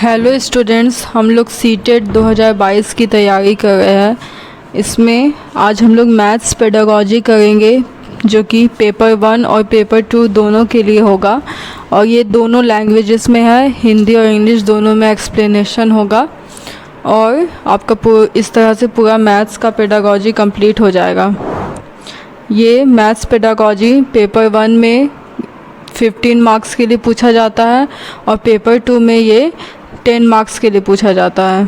Hello students, हम लोग CTET 2022 की तैयारी कर रहे हैं। इसमें आज हम लोग मैथ्स पेडागॉजी करेंगे जो कि पेपर 1 और पेपर 2 दोनों के लिए होगा और ये दोनों लैंग्वेजेस में है, हिंदी और इंग्लिश दोनों में एक्सप्लेनेशन होगा और आपका इस तरह से पूरा मैथ्स का पेडागॉजी कंप्लीट हो जाएगा। ये मैथ्स पेडागॉजी पेपर 1 में 15 मार्क्स के लिए पूछा जाता है और पेपर 2 में ये 10 मार्क्स के लिए पूछा जाता है।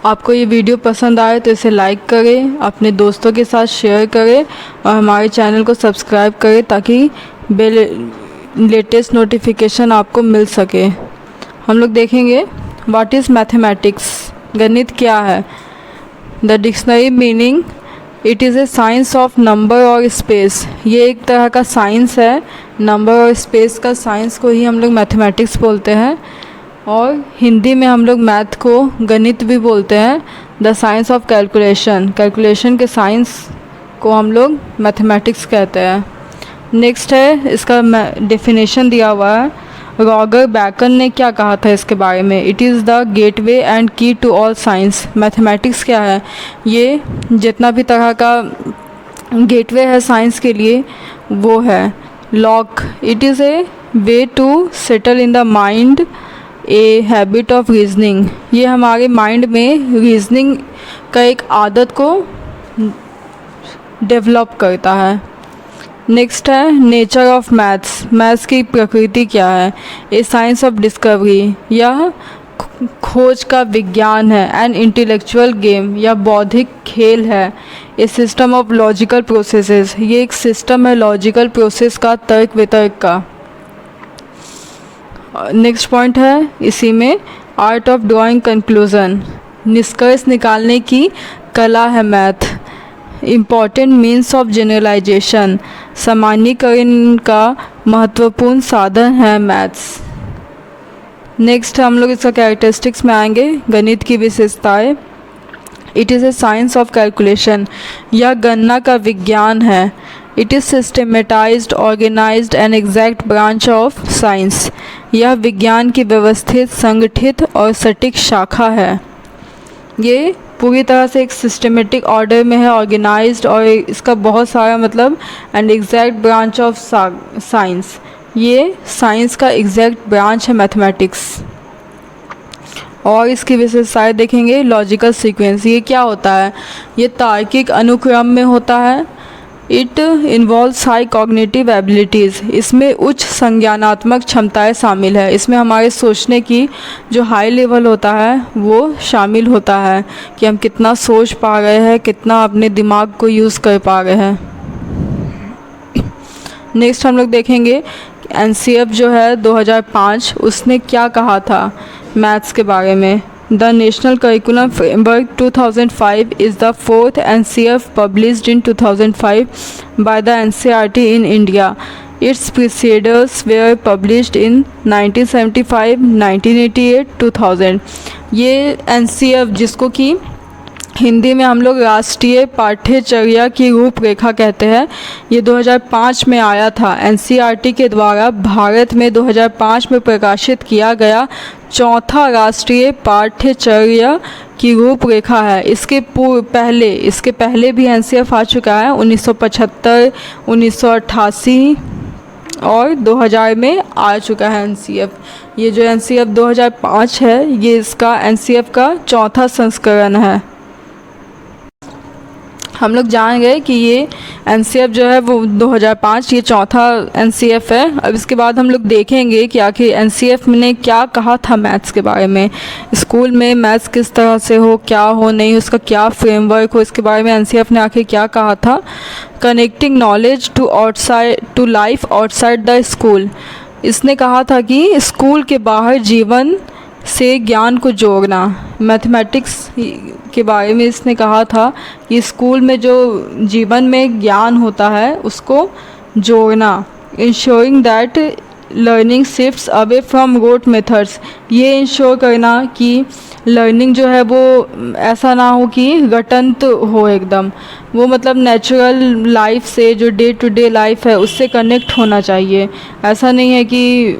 आपको ये वीडियो पसंद आए तो इसे लाइक करें, अपने दोस्तों के साथ शेयर करें और हमारे चैनल को सब्सक्राइब करें ताकि लेटेस्ट नोटिफिकेशन आपको मिल सके। हम लोग देखेंगे व्हाट इज़ मैथमेटिक्स, गणित क्या है। The dictionary meaning, it is a science of number और स्पेस। ये एक तरह का साइंस है, नंबर और स्पेस का साइंस को ही हम लोग मैथमेटिक्स बोलते हैं और हिंदी में हम लोग मैथ को गणित भी बोलते हैं। The science of calculation, calculation के साइंस को हम लोग मैथमेटिक्स कहते हैं। नेक्स्ट है, इसका डेफिनेशन दिया हुआ है। रॉगर बैकन ने क्या कहा था इसके बारे में, it is the gateway and की टू ऑल साइंस। मैथमेटिक्स क्या है, ये जितना भी तरह का गेटवे है साइंस के लिए वो है। Locke, it is a way to settle in the mind a habit of reasoning. ये हमारे माइंड में रीजनिंग का एक आदत को डेवलप करता है। नेक्स्ट है नेचर ऑफ मैथ्स, मैथ्स की प्रकृति क्या है। ए साइंस ऑफ डिस्कवरी, यह खोज का विज्ञान है। एन इंटेलेक्चुअल गेम, या बौद्धिक खेल है। ए सिस्टम ऑफ लॉजिकल प्रोसेसेस, ये एक सिस्टम है लॉजिकल प्रोसेस का, तर्क वितर्क का। नेक्स्ट पॉइंट है इसी में, आर्ट ऑफ ड्राइंग कंक्लूजन, निष्कर्ष निकालने की कला है math. Important means of generalization, सामान्यीकरण का महत्वपूर्ण साधन है मैथ्स। नेक्स्ट हम लोग इसका कैरेक्टरिस्टिक्स में आएंगे, गणित की विशेषताएं। It is a science of calculation, यह गणना का विज्ञान है। It is systematized, organized and exact branch of science, यह विज्ञान की व्यवस्थित, संगठित और सटीक शाखा है। ये पूरी तरह से एक सिस्टमेटिक ऑर्डर में है, ऑर्गेनाइज्ड, और इसका बहुत सारा मतलब, and exact branch of science, ये साइंस का एग्जैक्ट ब्रांच है मैथमेटिक्स। और इसकी विशेषताएं देखेंगे। लॉजिकल सीक्वेंस, ये क्या होता है, ये तार्किक अनुक्रम में होता है। It involves high cognitive abilities, इसमें उच्च संज्ञानात्मक क्षमताएं शामिल है। इसमें हमारे सोचने की जो हाई लेवल होता है वो शामिल होता है कि हम कितना सोच पा रहे हैं, कितना अपने दिमाग को यूज़ कर पा रहे हैं। नेक्स्ट हम लोग देखेंगे एनसीएफ जो है 2005, उसने क्या कहा था मैथ्स के बारे में। The national curriculum framework 2005 is the fourth NCF published in 2005 by the NCERT in India. Its predecessors were published in 1975, 1988, 2000. ये NCF जिसको कि हिंदी में हम लोग राष्ट्रीय पाठ्यचर्या की रूपरेखा कहते हैं, ये 2005 में आया था। एनसीईआरटी के द्वारा भारत में 2005 में प्रकाशित किया गया चौथा राष्ट्रीय पाठ्यचर्या की रूपरेखा है। इसके पहले भी एनसीएफ आ चुका है, 1975, 1988 और 2000 में आ चुका है एनसीएफ। ये जो एनसीएफ 2005 है ये इसका एनसीएफ का चौथा संस्करण है। हम लोग जान गए कि ये एनसीएफ जो है वो 2005 ये चौथा एनसीएफ है। अब इसके बाद हम लोग देखेंगे कि आखिर एनसीएफ ने क्या कहा था मैथ्स के बारे में। स्कूल में मैथ्स किस तरह से हो, क्या हो नहीं, उसका क्या फ्रेमवर्क हो, इसके बारे में एनसीएफ ने आखिर क्या कहा था। Connecting knowledge to life outside the school, इसने कहा था कि स्कूल के बाहर जीवन से ज्ञान को जोड़ना। मैथमेटिक्स के बारे में इसने कहा था कि स्कूल में जो जीवन में ज्ञान होता है उसको जोड़ना। Ensuring that learning shifts away from rote methods, ये इंश्योर करना कि लर्निंग जो है वो ऐसा ना हो कि रटंत हो एकदम, वो मतलब नेचुरल लाइफ से, जो डे टू डे लाइफ है उससे कनेक्ट होना चाहिए। ऐसा नहीं है कि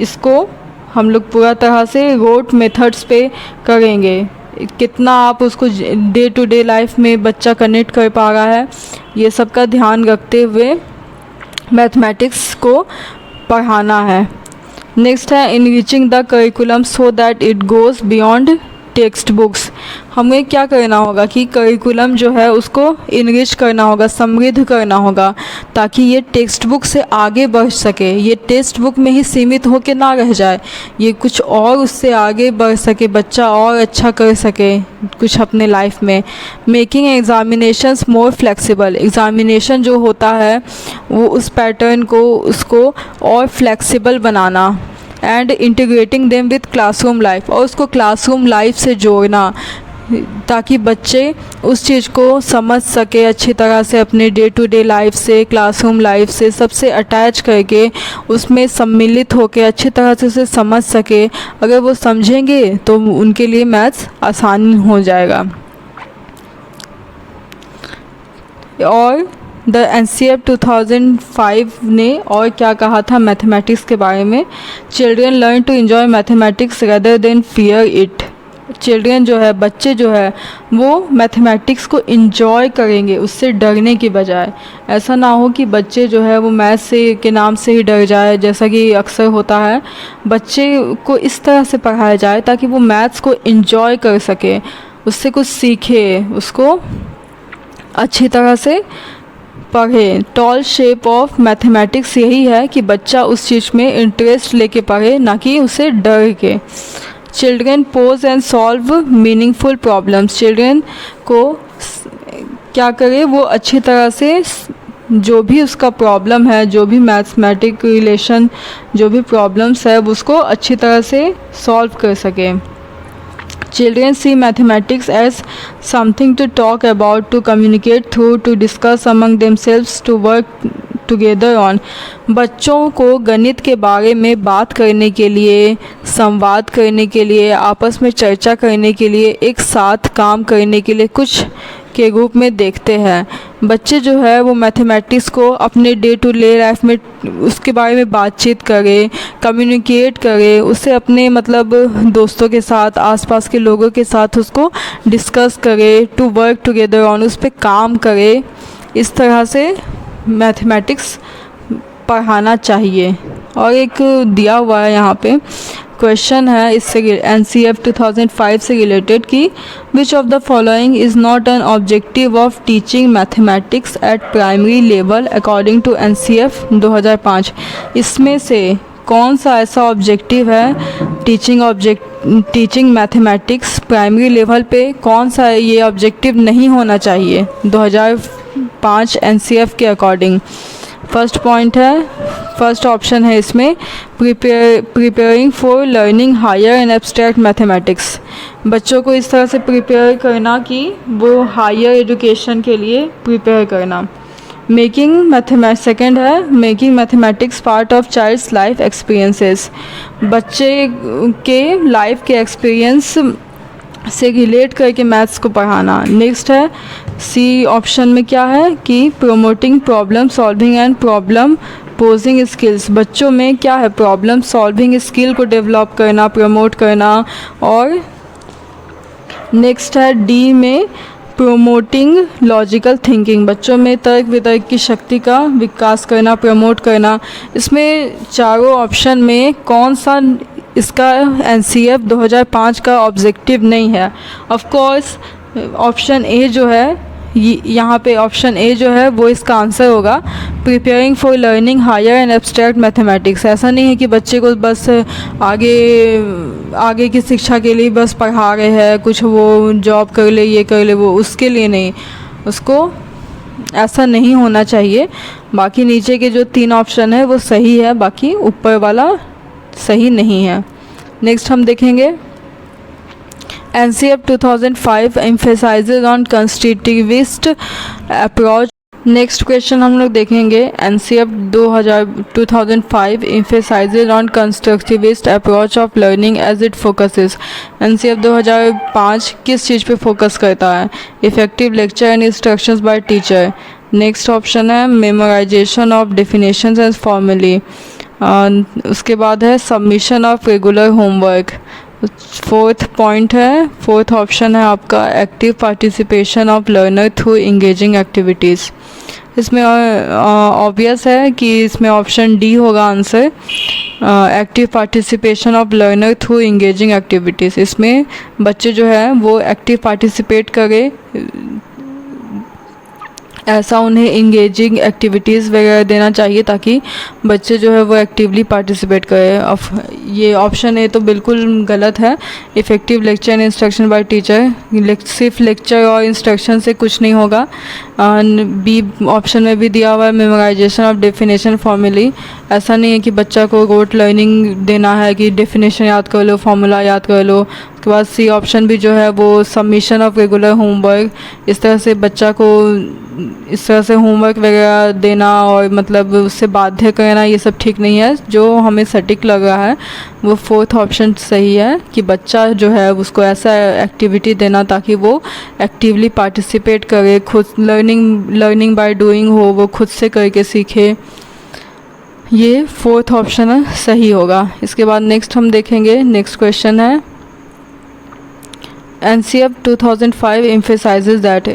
इसको हम लोग पूरा तरह से रोट मेथड्स पे करेंगे, कितना आप उसको डे टू डे लाइफ में बच्चा कनेक्ट कर पा रहा है, ये सब का ध्यान रखते हुए मैथमेटिक्स को पढ़ाना है। नेक्स्ट है enriching the curriculum so that it goes beyond text books. हमें क्या करना होगा कि करिकुलम जो है उसको इनरिच करना होगा, समृद्ध करना होगा, ताकि ये टेक्स्ट बुक से आगे बढ़ सके, ये टेक्स्ट बुक में ही सीमित होकर ना रह जाए, ये कुछ और उससे आगे बढ़ सके, बच्चा और अच्छा कर सके कुछ अपने लाइफ में। Making examinations more flexible, examination जो होता है वो उस पैटर्न को उसको और flexible banana. And integrating them with classroom life, और उसको क्लासरूम लाइफ से जोड़ना, ताकि बच्चे उस चीज़ को समझ सके अच्छी तरह से, अपने डे टू डे लाइफ से, क्लासरूम लाइफ से सबसे अटैच करके उसमें सम्मिलित होकर अच्छी तरह से उसे समझ सके। अगर वो समझेंगे तो उनके लिए मैथ्स आसान हो जाएगा। और द NCF 2005 ने और क्या कहा था मैथमेटिक्स के बारे में? Children learn to enjoy mathematics rather than fear it. Children जो है, बच्चे जो है, वो मैथमेटिक्स को एंजॉय करेंगे उससे डरने की बजाय। ऐसा ना हो कि बच्चे जो है वो मैथ से के नाम से ही डर जाए, जैसा कि अक्सर होता है। बच्चे को इस तरह से पढ़ाया जाए ताकि वो मैथ्स को एंजॉय कर सके, उससे कुछ सीखे, उसको अच्छी तरह से पढ़े। टॉल शेप ऑफ मैथमेटिक्स यही है कि बच्चा उस चीज़ में इंटरेस्ट लेके पढ़े, ना कि उसे डर के। Children pose and solve meaningful problems, children को क्या करे, वो अच्छी तरह से जो भी उसका प्रॉब्लम है, जो भी मैथमेटिक रिलेशन जो भी प्रॉब्लम्स है, उसको अच्छी तरह से सॉल्व कर सके। Children see mathematics as something to talk about, to communicate through, to discuss among themselves, to work together on. बच्चों को गणित के बारे में बात करने के लिए, संवाद करने के लिए, आपस में चर्चा करने के लिए, एक साथ काम करने के लिए कुछ के रूप में देखते हैं। बच्चे जो है वो मैथमेटिक्स को अपने डे टू डे लाइफ में उसके बारे में बातचीत करे, कम्युनिकेट करे, उसे अपने मतलब दोस्तों के साथ, आसपास के लोगों के साथ उसको डिस्कस करे, टू वर्क टुगेदर ऑन, उस पर काम करे। इस तरह से मैथमेटिक्स पढ़ाना चाहिए। और एक दिया हुआ है यहाँ पे क्वेश्चन है, इससे NCF 2005 से रिलेटेड कि which of the following is not an objective of teaching mathematics at primary level according to NCF 2005। इसमें से कौन सा ऐसा ऑब्जेक्टिव है टीचिंग मैथमेटिक्स प्राइमरी लेवल पे, कौन सा ये ऑब्जेक्टिव नहीं होना चाहिए 2005 NCF के अकॉर्डिंग? फर्स्ट पॉइंट है, फर्स्ट ऑप्शन है इसमें preparing for learning higher and abstract mathematics. बच्चों को इस तरह से प्रिपेयर करना कि वो हायर एजुकेशन के लिए प्रिपेयर करना। सेकेंड है making mathematics part of child's life experiences. बच्चे के लाइफ के एक्सपीरियंस से रिलेट करके मैथ्स को पढ़ाना। नेक्स्ट है सी ऑप्शन में क्या है कि promoting problem solving and problem posing skills. बच्चों में क्या है, प्रॉब्लम सॉल्विंग स्किल को डेवलप करना, प्रमोट करना। और नेक्स्ट है डी में प्रोमोटिंग लॉजिकल थिंकिंग, बच्चों में तर्क वितर्क की शक्ति का विकास करना, प्रमोट करना। इसमें चारों ऑप्शन में कौन सा इसका NCF 2005 का ऑब्जेक्टिव नहीं है? ऑफ कोर्स ऑप्शन ए जो है, यहाँ पे ऑप्शन ए जो है वो इसका आंसर होगा, preparing for learning higher and abstract mathematics. ऐसा नहीं है कि बच्चे को बस आगे की शिक्षा के लिए बस पढ़ा रहे हैं, कुछ वो जॉब कर ले, ये कर ले, वो उसके लिए नहीं, उसको ऐसा नहीं होना चाहिए। बाकी नीचे के जो 3 ऑप्शन है वो सही है, बाकी ऊपर वाला सही नहीं है। नेक्स्ट हम देखेंगे NCF 2005 emphasizes on constructivist approach। Next question हम लोग देखेंगे NCF 2005 emphasizes on constructivist approach of learning as it focuses। NCF 2005 किस चीज़ पे फोकस करता है? Effective lecture and instructions by teacher. Next option है memorization of definitions and formulae. उसके बाद है submission of regular homework. Fourth point है, fourth option है आपका active participation of learner through engaging activities. इसमें ऑब्वियस है कि इसमें ऑप्शन डी होगा answer, active participation of learner through engaging activities. इसमें बच्चे जो है वो एक्टिव पार्टिसिपेट करें, ऐसा उन्हें इंगेजिंग एक्टिविटीज़ वगैरह देना चाहिए ताकि बच्चे जो है वो एक्टिवली पार्टिसिपेट करें। अब ये ऑप्शन ए तो बिल्कुल गलत है। Effective lecture and instruction by teacher, सिर्फ लेक्चर और इंस्ट्रक्शन से कुछ नहीं होगा। बी ऑप्शन में भी दिया हुआ है मेमोराइजेशन ऑफ डेफिनेशन फॉर्मूली। ऐसा नहीं है कि बच्चा को रोट लर्निंग देना है कि डेफिनेशन याद कर लो, फार्मूला याद कर लो। उसके बाद सी ऑप्शन भी जो है वो सबमिशन ऑफ रेगुलर होमवर्क, इस तरह से बच्चा को इस तरह से होमवर्क वगैरह देना और मतलब उससे बाध्य करना, ये सब ठीक नहीं है। जो हमें सटीक लग रहा है वो फोर्थ ऑप्शन सही है कि बच्चा जो है उसको ऐसा एक्टिविटी देना ताकि वो एक्टिवली पार्टिसिपेट करे, खुद लर्निंग बाय डूइंग हो, वो खुद से करके सीखे। ये फोर्थ ऑप्शन सही होगा। इसके बाद नेक्स्ट हम देखेंगे, नेक्स्ट क्वेश्चन है NCF 2005 emphasizes that,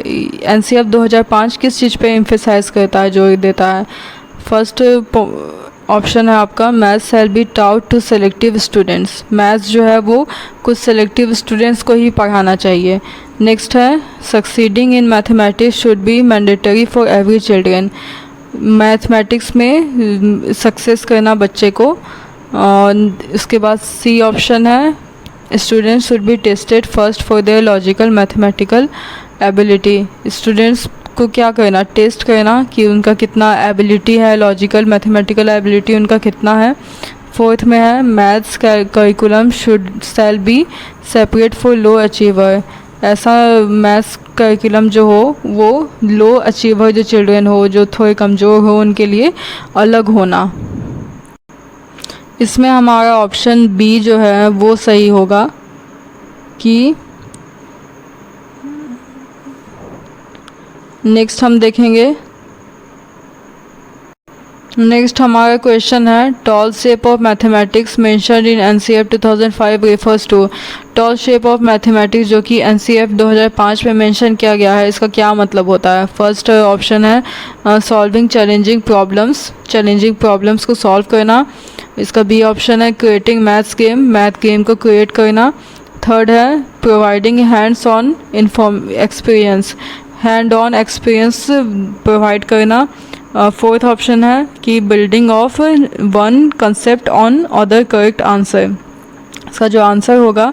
NCF 2005 किस चीज़ पे एम्फेसाइज करता है, जोर देता है। फर्स्ट ऑप्शन है आपका maths shall be taught to selective students, maths जो है वो कुछ सेलेक्टिव स्टूडेंट्स को ही पढ़ाना चाहिए। नेक्स्ट है succeeding in mathematics should be mandatory for every children, mathematics में सक्सेस करना बच्चे को। और उसके बाद सी ऑप्शन है students should be tested first for their logical mathematical ability, students को क्या करना, टेस्ट करना कि उनका कितना एबिलिटी है, लॉजिकल मैथमेटिकल एबिलिटी उनका कितना है। फोर्थ में है maths curriculum should shall be separate for low achiever, ऐसा मैथ्स करिकुलम जो हो वो लो अचीवर जो चिल्ड्रन हो, जो थोड़े कमज़ोर हो, उनके लिए अलग होना। इसमें हमारा ऑप्शन बी जो है वो सही होगा कि नेक्स्ट हम देखेंगे, नेक्स्ट हमारा क्वेश्चन है tall shape of mathematics mentioned in NCF 2005 refers to, tall shape of mathematics जो कि NCF 2005 में मेंशन किया गया है, इसका क्या मतलब होता है। फर्स्ट ऑप्शन है सॉल्विंग चैलेंजिंग प्रॉब्लम्स को सॉल्व करना। इसका बी ऑप्शन है क्रिएटिंग मैथ गेम को क्रिएट करना। थर्ड है providing hands on experience provide करना। फोर्थ ऑप्शन है कि building of one concept on other correct answer, इसका जो आंसर होगा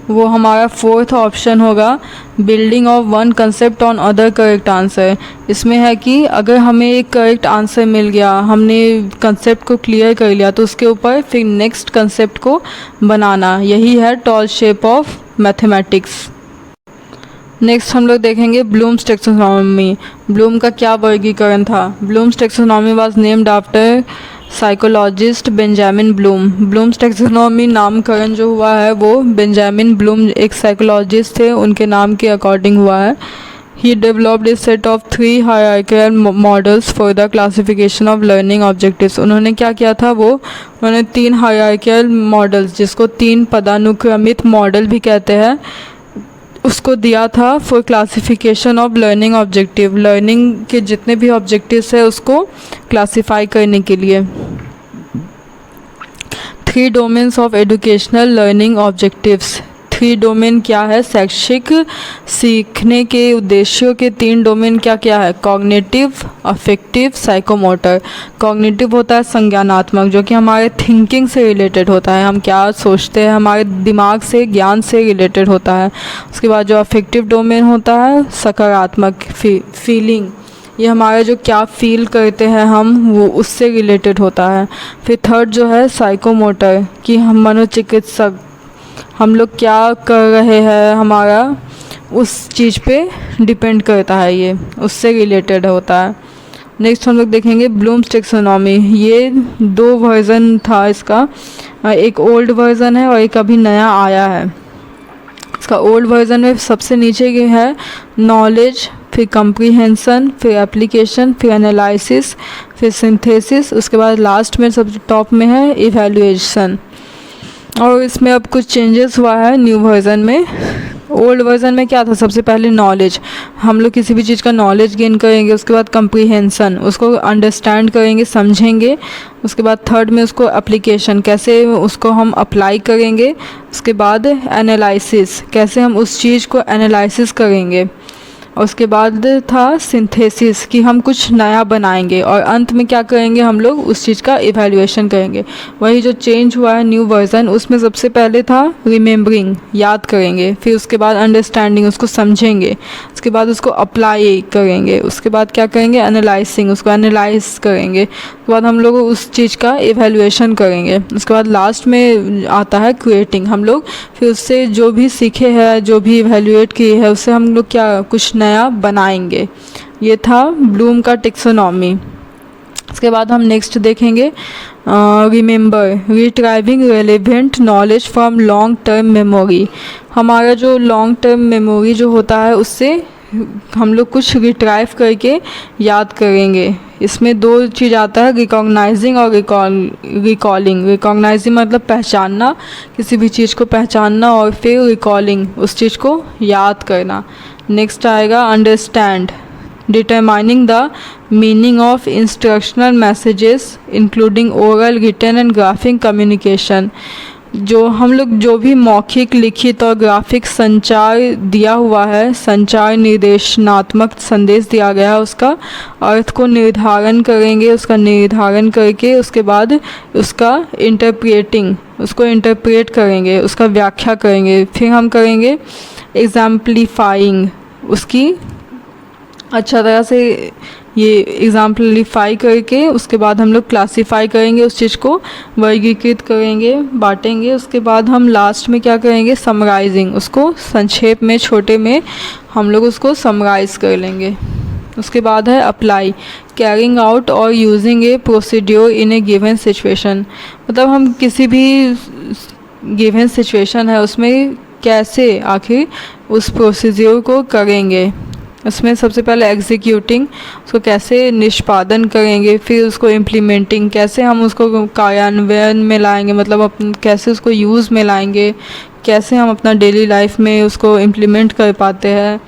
वो हमारा फोर्थ ऑप्शन होगा building of one concept on other correct answer. इसमें है कि अगर हमें एक करेक्ट आंसर मिल गया, हमने कंसेप्ट को क्लियर कर लिया, तो उसके ऊपर फिर नेक्स्ट कंसेप्ट को बनाना, यही है tall shape of mathematics. Next हम लोग देखेंगे ब्लूम्स टैक्सोनॉमी, ब्लूम का क्या वर्गीकरण था। Bloom's taxonomy was named after psychologist Benjamin Bloom, Bloom's taxonomy नामकरण जो हुआ है वो बेंजामिन ब्लूम एक साइकोलॉजिस्ट थे, उनके नाम के अकॉर्डिंग हुआ है। He developed a set of 3 hierarchical models for the classification of learning objectives. उन्होंने क्या किया था, उन्होंने 3 हायरार्किकल मॉडल्स, जिसको 3 पदानुक्रमित मॉडल भी कहते हैं, उसको दिया था for classification of learning objective, learning के जितने भी ऑब्जेक्टिव्स है उसको क्लासिफाई करने के लिए। 3 domains of educational learning objectives, 3 domain क्या है, शैक्षिक सीखने के उद्देश्यों के 3 डोमेन क्या क्या है, कॉग्निटिव, अफेक्टिव, साइकोमोटर। कॉग्निटिव होता है संज्ञानात्मक, जो कि हमारे थिंकिंग से रिलेटेड होता है, हम क्या सोचते हैं, हमारे दिमाग से, ज्ञान से रिलेटेड होता है। उसके बाद जो अफेक्टिव डोमेन होता है सकारात्मक, फीलिंग, ये हमारा जो क्या फील करते हैं हम, वो उससे रिलेटेड होता है। फिर थर्ड जो है साइकोमोटर, कि हम मनोचिकित्सक, हम लोग क्या कर रहे हैं, हमारा उस चीज़ पे डिपेंड करता है, ये उससे रिलेटेड होता है। नेक्स्ट हम लोग देखेंगे ब्लूम्स टैक्सोनॉमी, ये 2 वर्ज़न था इसका, एक ओल्ड वर्ज़न है और एक अभी नया आया है। इसका ओल्ड वर्ज़न में सबसे नीचे के है नॉलेज, फिर कंप्रीहेंशन, फिर एप्लीकेशन, फिर एनालिसिस, फिर सिंथेसिस, उसके बाद लास्ट में सबसे टॉप में है इवैल्यूएशन। और इसमें अब कुछ चेंजेस हुआ है न्यू वर्ज़न में। ओल्ड वर्ज़न में क्या था, सबसे पहले नॉलेज, हम लोग किसी भी चीज़ का नॉलेज गेन करेंगे, उसके बाद कंप्रीहेंशन, उसको अंडरस्टैंड करेंगे, समझेंगे, उसके बाद थर्ड में उसको एप्लीकेशन, कैसे उसको हम अप्लाई करेंगे, उसके बाद एनालिसिस, कैसे हम उस चीज़ को एनालिसिस करेंगे, और उसके बाद था सिंथेसिस कि हम कुछ नया बनाएंगे, और अंत में क्या करेंगे, हम लोग उस चीज़ का इवैल्यूएशन करेंगे। वही जो चेंज हुआ है न्यू वर्ज़न, उसमें सबसे पहले था रिमेम्बरिंग, याद करेंगे, फिर उसके बाद अंडरस्टैंडिंग, उसको समझेंगे, उसके बाद उसको अप्लाई करेंगे, उसके बाद क्या करेंगे, एनालाइजिंग, उसको एनालाइज करेंगे, उसके बाद हम लोग उस चीज़ का इवैल्यूएशन करेंगे, उसके बाद लास्ट में आता है क्रिएटिंग। हम लोग फिर उससे जो भी सीखे हैं, जो भी इवैल्यूएट किए हैं, उससे हम लोग क्या कुछ नया बनाएंगे। ये था ब्लूम का टेक्सोनॉमी। इसके बाद हम नेक्स्ट देखेंगे remember, retrieving relevant knowledge from long term memory. हमारा जो लॉन्ग टर्म मेमोरी जो होता है, उससे हम लोग कुछ रिट्राइव करके याद करेंगे। इसमें दो चीज़ आता है, रिकॉग्नाइजिंग और रिकॉलिंग। रिकॉग्नाइजिंग मतलब पहचानना, किसी भी चीज़ को पहचानना, और फिर रिकॉलिंग, उस चीज़ को याद करना। नेक्स्ट आएगा understand, determining the meaning of instructional messages including oral, written and graphic communication. जो हम लोग जो भी मौखिक, लिखित और ग्राफिक संचार दिया हुआ है, संचार निर्देशनात्मक संदेश दिया गया है, उसका अर्थ को निर्धारण करेंगे, उसका निर्धारण करके उसके बाद उसका इंटरप्रेटिंग, उसको इंटरप्रेट करेंगे, उसका व्याख्या करेंगे, फिर हम करेंगे एग्जाम्पलीफाइंग, उसकी अच्छा तरह से ये एग्जाम्पलीफाई करके उसके बाद हम लोग क्लासीफाई करेंगे, उस चीज़ को वर्गीकृत करेंगे, बांटेंगे। उसके बाद हम लास्ट में क्या करेंगे, समराइजिंग, उसको संक्षेप में, छोटे में हम लोग उसको समराइज़ कर लेंगे। उसके बाद है अप्लाई, कैरिंग आउट और यूजिंग ए प्रोसीड्योर इन ए गिवन सिचुएशन। मतलब हम किसी भी गिवन सिचुएशन है, उसमें कैसे आखिर उस प्रोसीड्योर को करेंगे। उसमें सबसे पहले एग्जीक्यूटिंग, उसको कैसे निष्पादन करेंगे, फिर उसको इम्प्लीमेंटिंग, कैसे हम उसको कार्यान्वयन में लाएंगे, मतलब कैसे उसको यूज़ में लाएंगे, कैसे हम अपना डेली लाइफ में उसको इम्प्लीमेंट कर पाते हैं,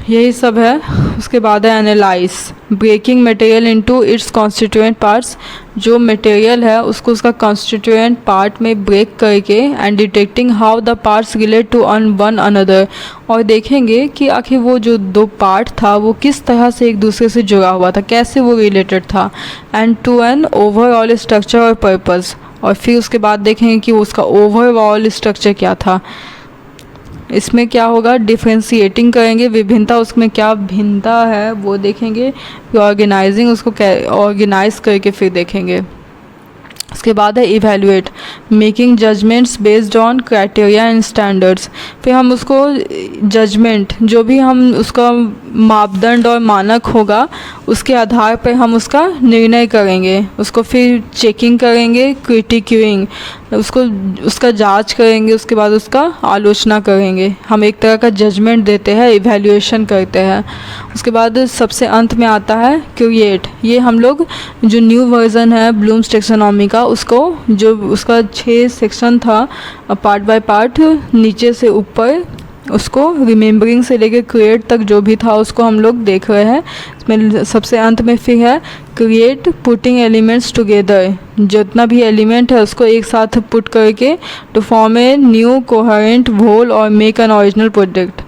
यही सब है। उसके बाद है analyse, breaking material into its constituent parts. जो मटेरियल है उसको उसका कॉन्स्टिट्यूएंट पार्ट में ब्रेक करके, and detecting how the parts relate to one another, और देखेंगे कि आखिर वो जो दो पार्ट था वो किस तरह से एक दूसरे से जुड़ा हुआ था, कैसे वो रिलेटेड था, and to an overall structure और पर्पस। और फिर उसके बाद देखेंगे कि उसका ओवरऑल स्ट्रक्चर क्या था। इसमें क्या होगा, डिफ्रेंशिएटिंग करेंगे, विभिन्नता, उसमें क्या भिन्नता है वो देखेंगे, ऑर्गेनाइजिंग, उसको ऑर्गेनाइज करके फिर देखेंगे। उसके बाद है evaluate, making judgments based on criteria and standards. फिर हम उसको जजमेंट, जो भी हम उसका मापदंड और मानक होगा, उसके आधार पर हम उसका निर्णय करेंगे, उसको फिर चेकिंग करेंगे, क्रिटिक्यूइंग, उसको उसका जांच करेंगे, उसके बाद उसका आलोचना करेंगे। हम एक तरह का जजमेंट देते हैं, इवैल्यूएशन करते हैं। उसके बाद सबसे अंत में आता है क्रिएट। ये हम लोग जो न्यू वर्ज़न है ब्लूम्स टेक्सोनॉमी का, उसको जो उसका 6 सेक्शन था पार्ट बाय पार्ट, नीचे से ऊपर, उसको रिमेम्बरिंग से लेकर क्रिएट तक जो भी था उसको हम लोग देख रहे हैं। इसमें सबसे अंत में फिर है क्रिएट, पुटिंग एलिमेंट्स टुगेदर, जितना भी एलिमेंट है उसको एक साथ पुट करके to form a new coherent whole और मेक एन ओरिजिनल प्रोडक्ट।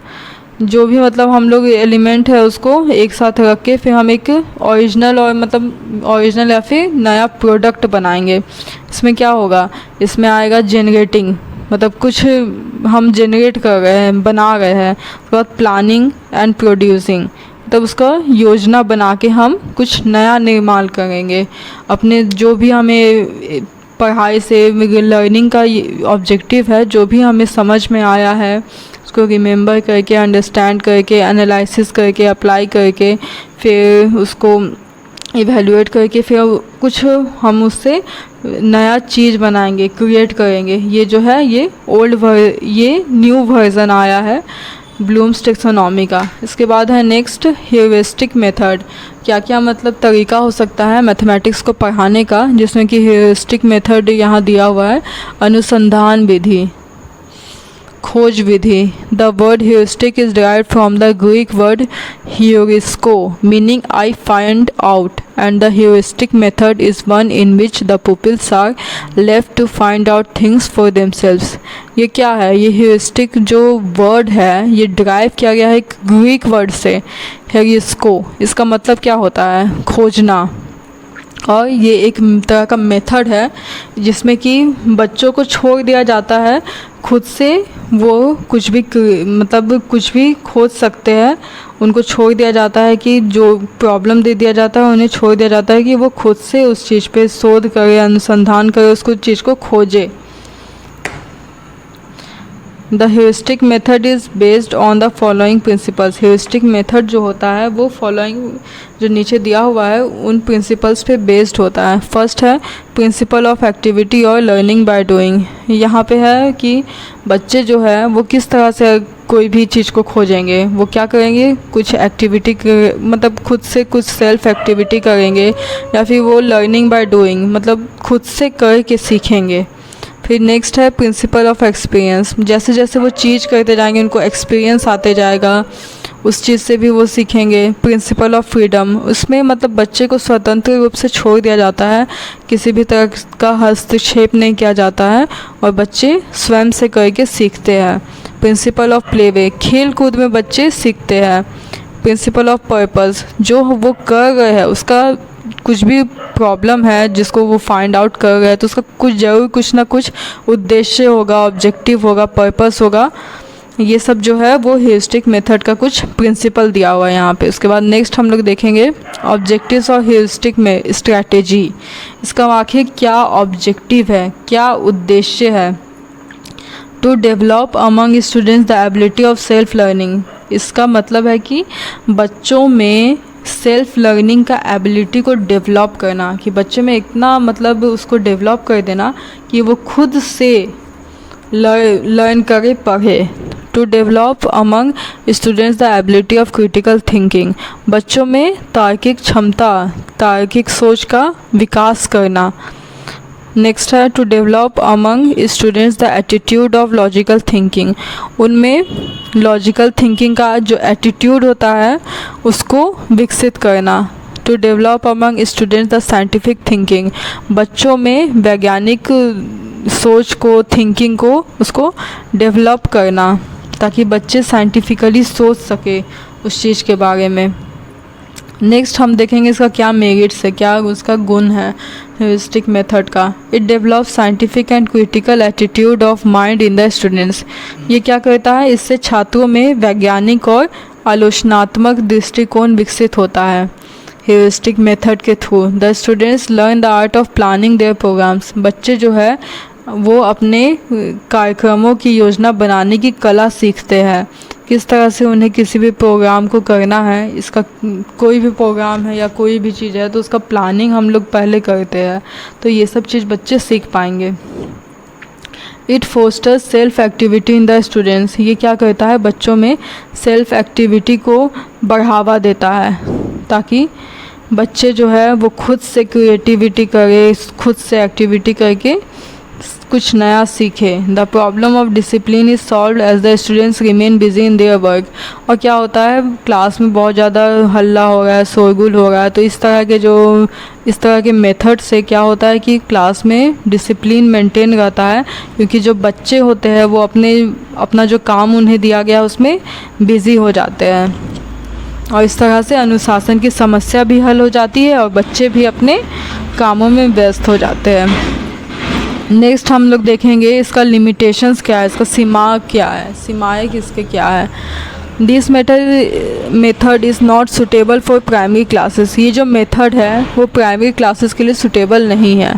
जो भी मतलब हम लोग एलिमेंट है उसको एक साथ रख के फिर हम एक ओरिजिनल, और मतलब ओरिजिनल या फिर नया प्रोडक्ट बनाएंगे। इसमें क्या होगा, इसमें आएगा जनरेटिंग, मतलब कुछ हम जनरेट कर रहे हैं, बना रहे हैं। उसके बाद प्लानिंग एंड प्रोड्यूसिंग, मतलब उसका योजना बना के हम कुछ नया निर्माण करेंगे। अपने जो भी हमें पढ़ाई से लर्निंग का ऑब्जेक्टिव है, जो भी हमें समझ में आया है उसको रिमेंबर करके, अंडरस्टैंड करके, एनालिसिस करके, अप्लाई करके, फिर उसको इवैल्यूएट करके, फिर कुछ हम उससे नया चीज़ बनाएंगे, क्रिएट करेंगे। ये जो है ये न्यू वर्ज़न आया है ब्लूम्स टेक्सोनॉमी का। इसके बाद है नेक्स्ट ह्यूरिस्टिक मेथड। क्या क्या मतलब तरीका हो सकता है मैथमेटिक्स को पढ़ाने का, जिसमें कि ह्यूरिस्टिक मेथड यहाँ दिया हुआ है। अनुसंधान विधि, खोज विधि। The word heuristic is derived from the Greek word heurisko meaning I find out, and the heuristic method is one in which the pupils are left to find out things for themselves। ये क्या है, ये heuristic जो word है ये derive किया गया है एक ग्रीक वर्ड से हेरिस्को। इसका मतलब क्या होता है, खोजना। और ये एक तरह का मेथड है जिसमें कि बच्चों को छोड़ दिया जाता है खुद से, वो कुछ भी मतलब कुछ भी खोज सकते हैं। उनको छोड़ दिया जाता है कि जो प्रॉब्लम दे दिया जाता है उन्हें छोड़ दिया जाता है कि वो खुद से उस चीज़ पे शोध करे, अनुसंधान करे, उसको चीज़ को खोजे। The heuristic method is based on the following principles. Heuristic method जो होता है वो फॉलोइंग जो नीचे दिया हुआ है उन प्रिंसिपल्स पे बेस्ड होता है। फर्स्ट है प्रिंसिपल ऑफ एक्टिविटी और लर्निंग बाय डूइंग। यहाँ पे है कि बच्चे जो है वो किस तरह से कोई भी चीज़ को खोजेंगे, वो क्या करेंगे, कुछ एक्टिविटी मतलब खुद से कुछ सेल्फ एक्टिविटी करेंगे, या फिर वो लर्निंग बाय डूइंग मतलब खुद से करके सीखेंगे। फिर नेक्स्ट है प्रिंसिपल ऑफ एक्सपीरियंस। जैसे जैसे वो चीज़ करते जाएंगे उनको एक्सपीरियंस आते जाएगा, उस चीज़ से भी वो सीखेंगे। प्रिंसिपल ऑफ फ्रीडम, उसमें मतलब बच्चे को स्वतंत्र रूप से छोड़ दिया जाता है, किसी भी तरह का हस्तक्षेप नहीं किया जाता है और बच्चे स्वयं से करके सीखते हैं। प्रिंसिपल ऑफ प्ले वे, खेल कूद में बच्चे सीखते हैं। प्रिंसिपल ऑफ पर्पस, जो वो कर रहे हैं उसका कुछ भी प्रॉब्लम है जिसको वो फाइंड आउट कर रहे हैं तो उसका कुछ ज़रूर कुछ ना कुछ उद्देश्य होगा, ऑब्जेक्टिव होगा, पर्पस होगा। ये सब जो है वो ह्यूरिस्टिक मेथड का कुछ प्रिंसिपल दिया हुआ है यहाँ पे। उसके बाद नेक्स्ट हम लोग देखेंगे ऑब्जेक्टिव्स और ह्यूरिस्टिक में स्ट्रैटेजी। इसका आखिर क्या ऑब्जेक्टिव है, क्या उद्देश्य है। To develop among students the ability of self learning. इसका मतलब है कि बच्चों में सेल्फ लर्निंग का एबिलिटी को डेवलप करना, कि बच्चे में इतना मतलब उसको डेवलप कर देना कि वो खुद से लर्न करे, पढ़े। To develop among students the ability of critical thinking. बच्चों में तार्किक क्षमता, तार्किक सोच का विकास करना। नेक्स्ट है to develop among students the attitude of logical thinking. उनमें लॉजिकल थिंकिंग का जो एटीट्यूड होता है उसको विकसित करना। To develop among students the scientific thinking. बच्चों में वैज्ञानिक सोच को, थिंकिंग को उसको डेवलप करना ताकि बच्चे साइंटिफिकली सोच सके उस चीज़ के बारे में। नेक्स्ट हम देखेंगे इसका क्या मेरिट्स है, क्या उसका गुण है ह्यूरिस्टिक मेथड का। It develop scientific and critical attitude of mind in the students. ये क्या करता है, इससे छात्रों में वैज्ञानिक और आलोचनात्मक दृष्टिकोण विकसित होता है ह्यूरिस्टिक मेथड के through. The students learn the art of planning their programs. बच्चे जो है वो अपने कार्यक्रमों की योजना बनाने की कला सीखते हैं, किस तरह से उन्हें किसी भी प्रोग्राम को करना है। इसका कोई भी प्रोग्राम है या कोई भी चीज़ है तो उसका प्लानिंग हम लोग पहले करते हैं, तो ये सब चीज़ बच्चे सीख पाएंगे। It fosters self activity in the students. ये क्या करता है, बच्चों में सेल्फ एक्टिविटी को बढ़ावा देता है ताकि बच्चे जो है वो खुद से क्रिएटिविटी करे, खुद से एक्टिविटी करके कुछ नया सीखे। The problem of discipline is solve as the students remain busy in their work. और क्या होता है, क्लास में बहुत ज़्यादा हल्ला हो रहा है, शोरगुल हो रहा है, तो इस तरह के मेथड से क्या होता है कि क्लास में डिसिप्लिन मेंटेन रहता है, क्योंकि जो बच्चे होते हैं वो अपना जो काम उन्हें दिया गया उसमें बिज़ी हो जाते हैं और इस तरह से अनुशासन की समस्या भी हल हो जाती है और बच्चे भी अपने कामों में व्यस्त हो जाते हैं। नेक्स्ट हम लोग देखेंगे इसका लिमिटेशंस क्या है, इसका सीमा क्या है, सीमाएँ किसके क्या है। This method is not suitable for primary classes. ये जो मेथड है वो प्राइमरी क्लासेस के लिए सुटेबल नहीं है।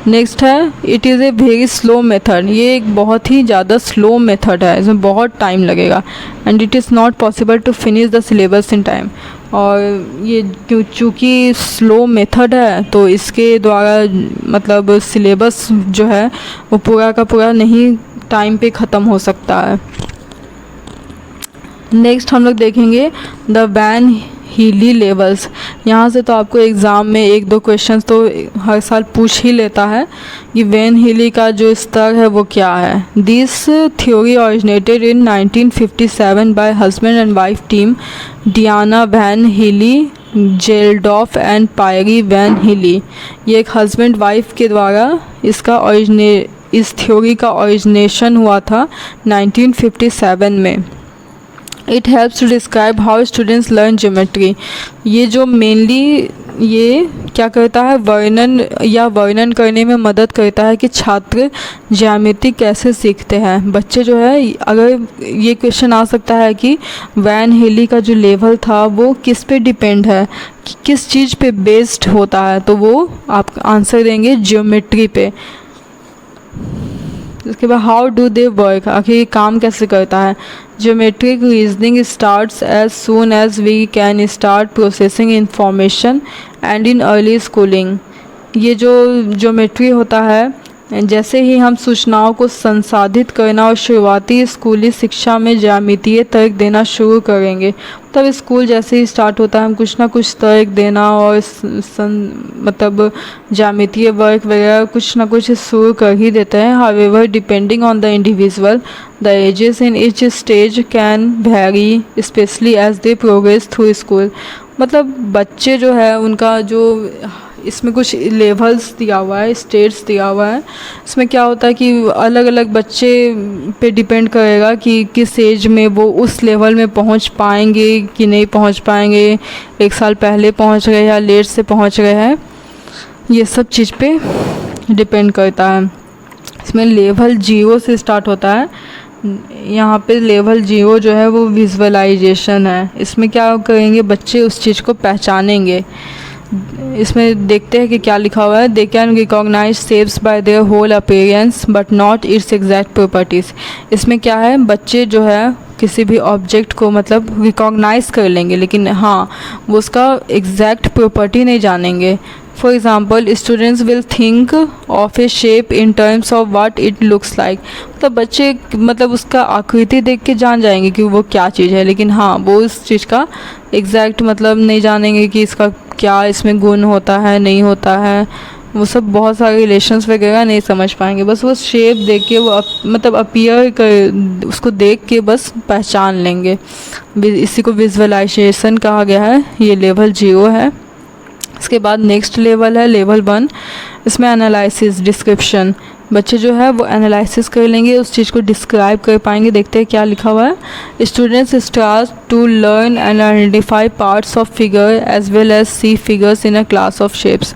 नेक्स्ट है it is a very slow method. ये एक बहुत ही ज़्यादा स्लो मेथड है, इसमें बहुत टाइम लगेगा। And it is not possible to finish the syllabus in time. और ये चूँकि स्लो मेथड है तो इसके द्वारा मतलब सिलेबस जो है वो पूरा का पूरा नहीं टाइम पे ख़त्म हो सकता है। नेक्स्ट हम लोग देखेंगे द वैन हीली लेवल्स। यहाँ से तो आपको एग्ज़ाम में एक दो क्वेश्चंस तो हर साल पूछ ही लेता है कि वैन हीली का जो स्तर है वो क्या है। This theory originated in 1957 by husband and wife team Diana van Hiele, Geldof and Pierre van Hiele. ये एक हस्बैंड वाइफ के द्वारा इस थ्योरी का ओरिजिनेशन हुआ था 1957 में। It helps to describe how students learn geometry. ये जो मेनली ये क्या करता है, वर्णन करने में मदद करता है कि छात्र ज्यामिति कैसे सीखते हैं। बच्चे जो है, अगर ये क्वेश्चन आ सकता है कि वैन हीली का जो लेवल था वो किस पे डिपेंड है, किस चीज़ पे बेस्ड होता है, तो वो आप आंसर देंगे ज्योमेट्री पे। इसके बाद हाउ डू दे वर्क, आखिर ये काम कैसे करता है। Geometric reasoning starts as soon as we can start processing information and in early schooling. ये जो ज्योमेट्री होता है, जैसे ही हम सूचनाओं को संसाधित करना और शुरुआती स्कूली शिक्षा में ज्यामितीय तर्क देना शुरू करेंगे। तब स्कूल जैसे ही स्टार्ट होता है हम कुछ ना कुछ तर्क देना और मतलब ज्यामितीय वर्क वगैरह कुछ ना कुछ शुरू कर ही देते हैं। However depending on the individual the ages in each stage can vary specially as they progress through school. मतलब बच्चे जो है उनका जो इसमें कुछ लेवल्स दिया हुआ है, स्टेट्स दिया हुआ है। इसमें क्या होता है कि अलग अलग बच्चे पे डिपेंड करेगा कि किस एज में वो उस लेवल में पहुंच पाएंगे कि नहीं पहुंच पाएंगे, एक साल पहले पहुंच गए या लेट से पहुंच गए हैं, ये सब चीज़ पे डिपेंड करता है। इसमें लेवल 0 से स्टार्ट होता है। यहाँ पे लेवल 0 जो है वो विजुअलाइजेशन है। इसमें क्या करेंगे, बच्चे उस चीज़ को पहचानेंगे। इसमें देखते हैं कि क्या लिखा हुआ है। They can recognise shapes by their whole appearance but not its exact properties. इसमें क्या है, बच्चे जो है किसी भी ऑब्जेक्ट को मतलब रिकॉग्नाइज कर लेंगे, लेकिन हाँ वो उसका एग्जैक्ट प्रॉपर्टी नहीं जानेंगे। For example students will think of A shape in terms of what it looks like. मतलब बच्चे मतलब उसका आकृति देख के जान जाएंगे कि वो क्या चीज़ है, लेकिन हाँ वो उस चीज़ का एग्जैक्ट मतलब नहीं जानेंगे कि इसका क्या इसमें गुण होता है नहीं होता है। वो सब बहुत सारे रिलेशंस वगैरह नहीं समझ पाएंगे। बस वो शेप देख के वो मतलब अपीयर कर उसको देख के बस पहचान लेंगे। इसी को विजुअलाइजेशन कहा गया है। ये लेवल 0 है। इसके बाद नेक्स्ट लेवल है लेवल 1। इसमें एनालिसिस डिस्क्रिप्शन। बच्चे जो है वो एनालिसिस कर लेंगे, उस चीज़ को डिस्क्राइब कर पाएंगे। देखते हैं क्या लिखा हुआ है। Students start to learn and identify parts of figure as well as see figures in a class of shapes.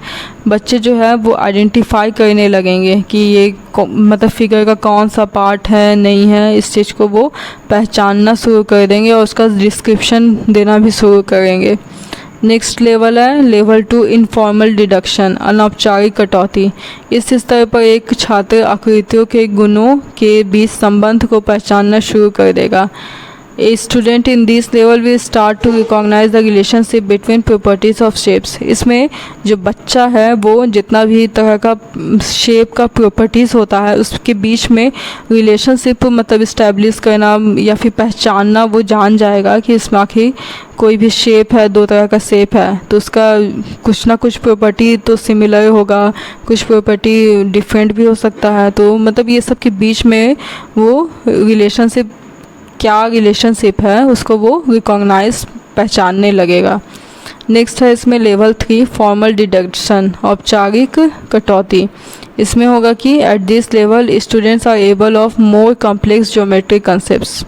बच्चे जो है वो आइडेंटिफाई करने लगेंगे कि ये मतलब फिगर का कौन सा पार्ट है नहीं है, इस चीज़ को वो पहचानना शुरू कर देंगे और उसका डिस्क्रिप्शन देना भी शुरू करेंगे। नेक्स्ट लेवल है लेवल 2 इनफॉर्मल डिडक्शन, अनौपचारिक कटौती। इस स्तर पर एक छात्र आकृतियों के गुणों के बीच संबंध को पहचानना शुरू कर देगा। A student in this level will start to recognize the relationship between properties of shapes। इसमें जो बच्चा है वो जितना भी तरह का शेप का प्रॉपर्टीज़ होता है उसके बीच में रिलेशनशिप मतलब इस्टेब्लिश करना या फिर पहचानना वो जान जाएगा कि इसमें आखिर कोई भी शेप है, दो तरह का शेप है तो उसका कुछ ना कुछ प्रॉपर्टी तो सिमिलर होगा, कुछ प्रॉपर्टी डिफरेंट भी हो सकता है। तो मतलब ये सब के बीच में वो रिलेशनशिप क्या रिलेशनशिप है उसको वो रिकॉग्नाइज पहचानने लगेगा। नेक्स्ट है इसमें लेवल 3 फॉर्मल डिडक्शन, औपचारिक कटौती। इसमें होगा कि at this level students are able of more complex geometric concepts.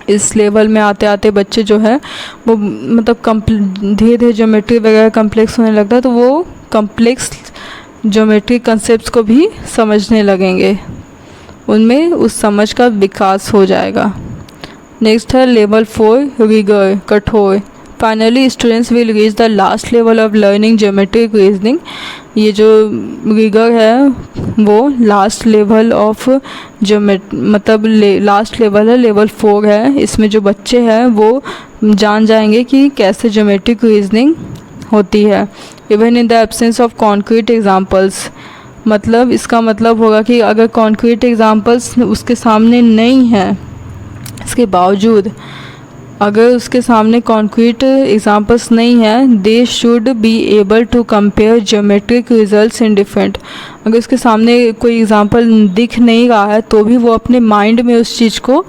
इस लेवल में आते आते बच्चे जो है वो मतलब धीरे धीरे ज्योमेट्री वगैरह कम्प्लेक्स होने लगता है तो वो कम्प्लेक्स ज्योमेट्रिक कंसेप्ट्स को भी समझने लगेंगे, उनमें उस समझ का विकास हो जाएगा। नेक्स्ट है लेवल 4 रिगर, कठोर। Finally students will reach the last level of learning geometric reasoning. ये जो रिगर है वो लास्ट लेवल ऑफ मतलब लास्ट लेवल है, लेवल 4 है। इसमें जो बच्चे हैं वो जान जाएंगे कि कैसे ज्योमेट्रिक रीजनिंग होती है। Even in the absence of concrete examples, मतलब इसका मतलब होगा कि अगर कॉन्क्रीट एग्जाम्पल्स उसके सामने नहीं है इसके बावजूद अगर उसके सामने कॉन्क्रीट एग्जांपल्स नहीं है, they should be able to compare geometric results in different. अगर उसके सामने कोई एग्जांपल दिख नहीं रहा है तो भी वो अपने माइंड में उस चीज़ को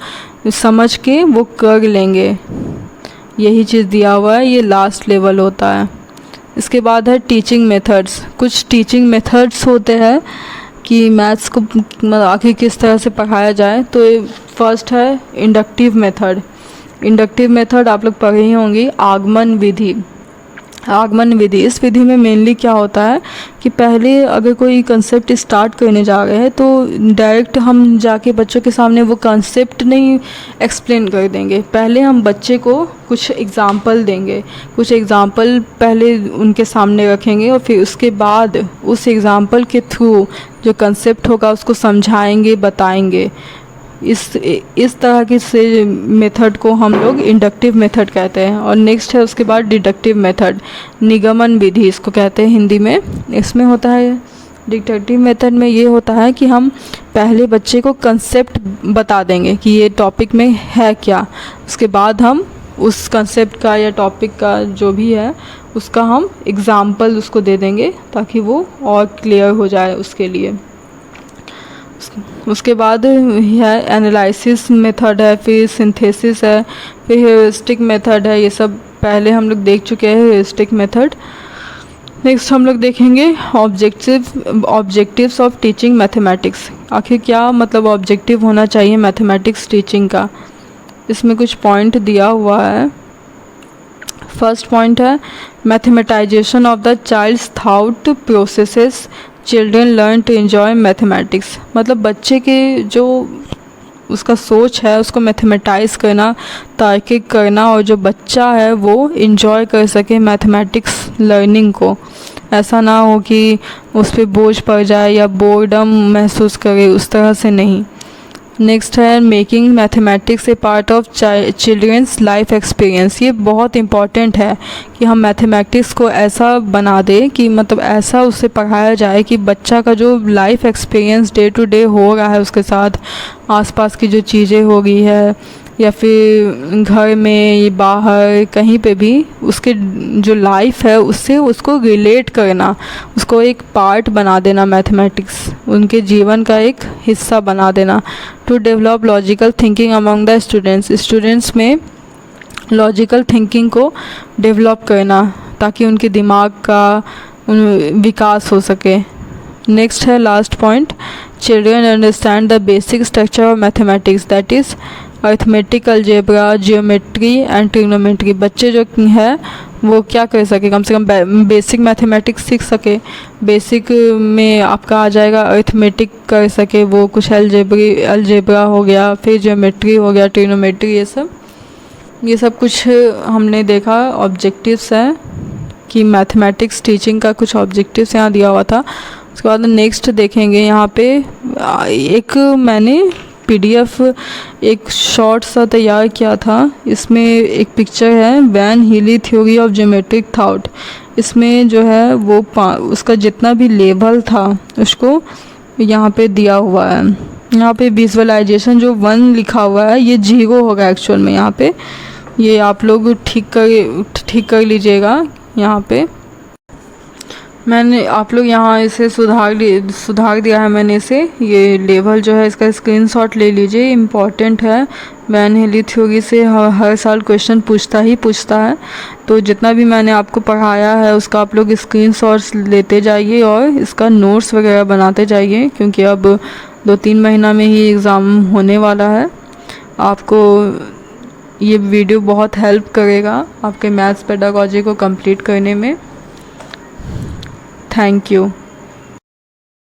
समझ के वो कर लेंगे। यही चीज़ दिया हुआ है, ये लास्ट लेवल होता है। इसके बाद है टीचिंग मेथड्स। कुछ टीचिंग मेथड्स होते हैं कि मैथ्स को आखिर किस तरह से पढ़ाया जाए। तो फर्स्ट है इंडक्टिव मेथड। इंडक्टिव मेथड आप लोग पढ़े ही होंगे। आगमन विधि। आगमन विधि, इस विधि में मेनली क्या होता है कि पहले अगर कोई कंसेप्ट स्टार्ट करने जा रहे हैं तो डायरेक्ट हम जाके बच्चों के सामने वो कंसेप्ट नहीं एक्सप्लेन कर देंगे। पहले हम बच्चे को कुछ एग्जाम्पल देंगे, कुछ एग्जाम्पल पहले उनके सामने रखेंगे और फिर उसके बाद उस एग्जाम्पल के थ्रू जो कंसेप्ट होगा उसको समझाएंगे, बताएंगे। इस तरह की से मेथड को हम लोग इंडक्टिव मेथड कहते हैं। और नेक्स्ट है उसके बाद डिडक्टिव मेथड, निगमन विधि इसको कहते हैं हिंदी में। इसमें होता है डिडक्टिव मेथड में ये होता है कि हम पहले बच्चे को कंसेप्ट बता देंगे कि ये टॉपिक में है क्या, उसके बाद हम उस कंसेप्ट का या टॉपिक का जो भी है उसका हम एग्ज़ाम्पल उसको दे देंगे ताकि वो और क्लियर हो जाए उसके लिए। उसके बाद है एनालिसिस मेथड है, फिर सिंथेसिस है, फिर ह्यूरिस्टिक मेथड है। ये सब पहले हम लोग देख चुके हैं ह्यूरिस्टिक मेथड। नेक्स्ट हम लोग देखेंगे ऑब्जेक्टिव्स ऑफ टीचिंग मैथमेटिक्स। आखिर क्या मतलब ऑब्जेक्टिव होना चाहिए मैथमेटिक्स टीचिंग का, इसमें कुछ पॉइंट दिया हुआ है। फर्स्ट पॉइंट है mathematisation of the child's thought processes children learn to enjoy mathematics. मतलब बच्चे के जो उसका सोच है उसको मैथमेटाइज करना, तार्किक करना, और जो बच्चा है वो एंजॉय कर सके मैथमेटिक्स लर्निंग को। ऐसा ना हो कि उस पर बोझ पड़ जाए या बोर्डम महसूस करे, उस तरह से नहीं। नेक्स्ट है making mathematics a part of children's life experience. ये बहुत इम्पॉर्टेंट है कि हम मैथमेटिक्स को ऐसा बना दें कि मतलब ऐसा उसे पढ़ाया जाए कि बच्चा का जो life experience day to day हो रहा है उसके साथ, आसपास की जो चीज़ें हो गई है या फिर घर में बाहर कहीं पे भी, उसके जो लाइफ है उससे उसको रिलेट करना, उसको एक पार्ट बना देना मैथमेटिक्स, उनके जीवन का एक हिस्सा बना देना। To develop logical thinking among the students में लॉजिकल थिंकिंग को डेवलप करना ताकि उनके दिमाग का विकास हो सके। नेक्स्ट है last point, children understand the basic structure of mathematics that is arithmetic, algebra, geometry and trigonometry. बच्चे जो है वो क्या कर सके, कम से कम बेसिक मैथमेटिक्स सीख सके। बेसिक में आपका आ जाएगा अर्थमेटिक कर सके, वो कुछ अलजेब्रा हो गया, फिर जियोमेट्री हो गया, ट्रिग्नोमेट्री, ये सब कुछ हमने देखा। ऑब्जेक्टिव्स हैं कि मैथमेटिक्स टीचिंग का कुछ ऑब्जेक्टिव्स यहाँ दिया हुआ था। उसके बाद नेक्स्ट देखेंगे यहाँ पे एक मैंने PDF एक शॉर्ट सा तैयार किया था। इसमें एक पिक्चर है van Hiele theory of geometric thought. इसमें जो है वो उसका जितना भी लेवल था उसको यहाँ पे दिया हुआ है। यहाँ पे विजुअलाइजेशन जो 1 लिखा हुआ है ये 0 होगा एक्चुअल में। यहाँ पे ये आप लोग ठीक कर लीजिएगा। यहाँ पे मैंने आप लोग यहाँ इसे सुधार दिया है मैंने इसे। ये लेवल जो है इसका स्क्रीनशॉट ले लीजिए, इम्पॉर्टेंट है। वैन हीली थ्योरी से हर साल क्वेश्चन पूछता है, तो जितना भी मैंने आपको पढ़ाया है उसका आप लोग स्क्रीनशॉट्स लेते जाइए और इसका नोट्स वगैरह बनाते जाइए, क्योंकि अब 2-3 महीना में ही एग्ज़ाम होने वाला है। आपको ये वीडियो बहुत हेल्प करेगा आपके मैथ्स पेडागोजी को कंप्लीट करने में। Thank you.